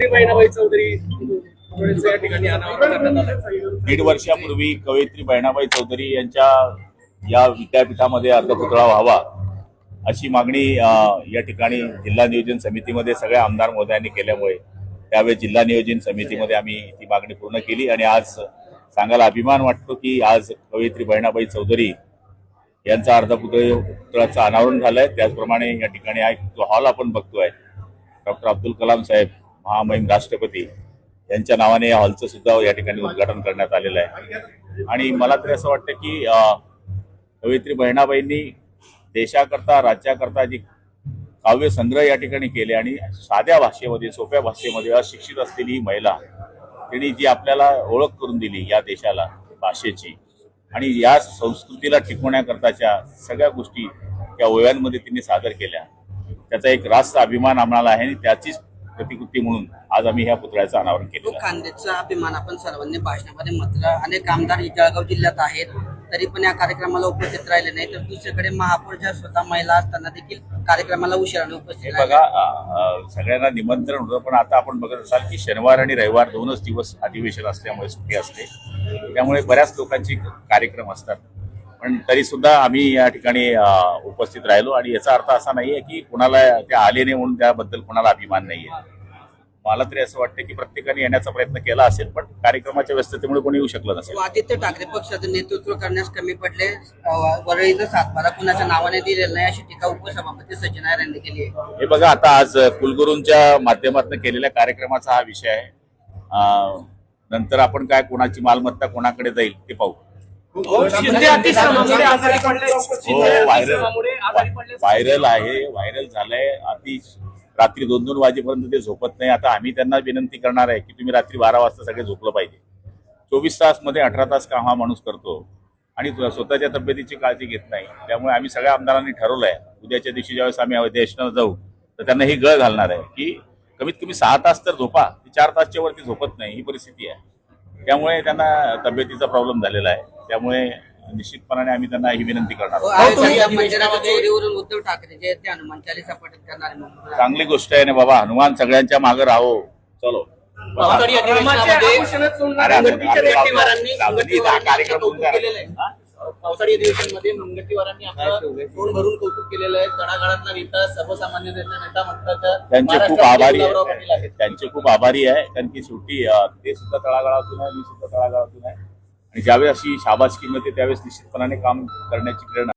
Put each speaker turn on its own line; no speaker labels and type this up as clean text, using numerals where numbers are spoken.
बहिणाबाई चौधरी या ठिकाणी अनावरण करण्यात आलं।
1.5 वर्षापूर्वी कवयित्री बहिणाबाई चौधरी यांच्या या विद्यापीठामध्ये अर्धपुतळा व्हावा अशी मागणी या ठिकाणी जिल्हा नियोजन समितीमध्ये सगळ्या आमदार महोदयांनी केल्यामुळे त्यावेळी जिल्हा नियोजन समितीमध्ये आम्ही ती मागणी पूर्ण केली आणि आज सांगायला अभिमान वाटतो की आज कवयित्री बहिणाबाई चौधरी यांचा अर्धपुतळ्याचं अनावरण झालंय। त्याचप्रमाणे या ठिकाणी जो हॉल आपण बघतोय डॉक्टर अब्दुल कलाम साहेब महामहिम राष्ट्रपती यांच्या नावाने या हॉलचं सुद्धा या ठिकाणी उद्घाटन करण्यात आलेलं आहे। आणि मला तरी असं वाटतं की कवयित्री बहिणाबाईंनी देशाकरता राज्याकरता जी काव्य संग्रह या ठिकाणी केले आणि साध्या भाषेमध्ये सोप्या भाषेमध्ये अशिक्षित असलेली ही महिला त्यांनी जी आपल्याला ओळख करून दिली या देशाला भाषेची आणि या संस्कृतीला टिकवण्याकरताच्या सगळ्या गोष्टी त्या ओव्यांमध्ये त्यांनी सादर केल्या, त्याचा एक रास्त अभिमान आम्हाला आहे आणि त्याचीच प्रतिकृती म्हणून आज आम्ही ह्या पुतळ्याचं अनावरण केलं।
खानदेशचा अभिमान आपण सर्वांनी भाषणामध्ये म्हटलं। अनेक आमदार जळगाव जिल्ह्यात आहेत तरी पण या कार्यक्रमाला उपस्थित राहिले नाही, तर दुसरीकडे महापौरच्या स्वतः महिला असताना देखील कार्यक्रमाला उशिराने उपस्थित
बघा सगळ्यांना निमंत्रण होतं, पण आता आपण बघत असाल की शनिवार आणि रविवार 2च दिवस अधिवेशन असल्यामुळे सुट्टी असते, त्यामुळे बऱ्याच लोकांचे कार्यक्रम असतात। पण तरी सुद्धा आम्ही या ठिकाणी उपस्थित राहिलो आणि याचा अर्थ असा नाहीये की कुणाला ते आले नाही म्हणून त्याबद्दल कुणाला अभिमान नाहीये। मला तरी असं वाटतं की प्रत्येकाने येण्याचा प्रयत्न केला असेल, पण कार्यक्रमाच्या व्यस्ततेमुळे कोणी येऊ शकलं नसेल।
आदित्य ठाकरे पक्षाचं नेतृत्व करण्यास कमी पडले, वरळीचा सातबारा कुणाच्या नावाने दिलेला नाही अशी टीका उपसभापती सचिन नायर यांनी केली आहे।
हे बघा आता आज कुलगुरूंच्या माध्यमातून केलेल्या कार्यक्रमाचा हा विषय आहे। नंतर आपण काय कोणाची मालमत्ता कोणाकडे जाईल ते पाहू। व्हायरल आहे, व्हायरल झालंय। रात्री 2-2 वाजेपर्यंत ते झोपत नाही। आता आम्ही त्यांना विनंती करणार आहे की तुम्ही रात्री 12 वाजता सगळे झोपलं पाहिजे। 24 तास मध्ये 18 तास काम हा माणूस करतो आणि स्वतःच्या तब्येतीची काळजी घेत नाही। त्यामुळे आम्ही सगळ्या आमदारांनी ठरवलंय उद्याच्या दिवशी ज्यावेळेस आम्ही अधिवेशनाला जाऊ तर त्यांना ही गळ घालणार आहे की कमीत कमी 6 तास तर झोपा, 4 तासच्या वरती झोपत नाही ही परिस्थिती आहे। त्यामुळे त्यांना तब्येतीचा प्रॉब्लेम झालेला आहे, त्यामुळे निश्चितपणाने आम्ही त्यांना ही विनंती करणार।
उद्धव ठाकरे जे ते हनुमान चालीसा पठण करणार
चांगली गोष्ट आहे ना बाबा, हनुमान सगळ्यांच्या मागे राहो। चलो
पावसाळी अधिवेशनमध्ये मुनगंटीवारांनी आपलं तोंड भरून कौतुक केलेलं आहे। तळागाळातला नेता सर्वसामान्य नेता म्हणतात
त्यांचे खूप आभारी आहे, त्यांचे खूप आभारी आहे। कारण की शेवटी ते सुद्धा तळागाळातून आहे, मी सुद्धा तळागाळातून आहे आणि ज्यावेळेस अशी शाबासकी मिळते त्यावेळेस निश्चितपणाने काम करण्याची प्रेरणा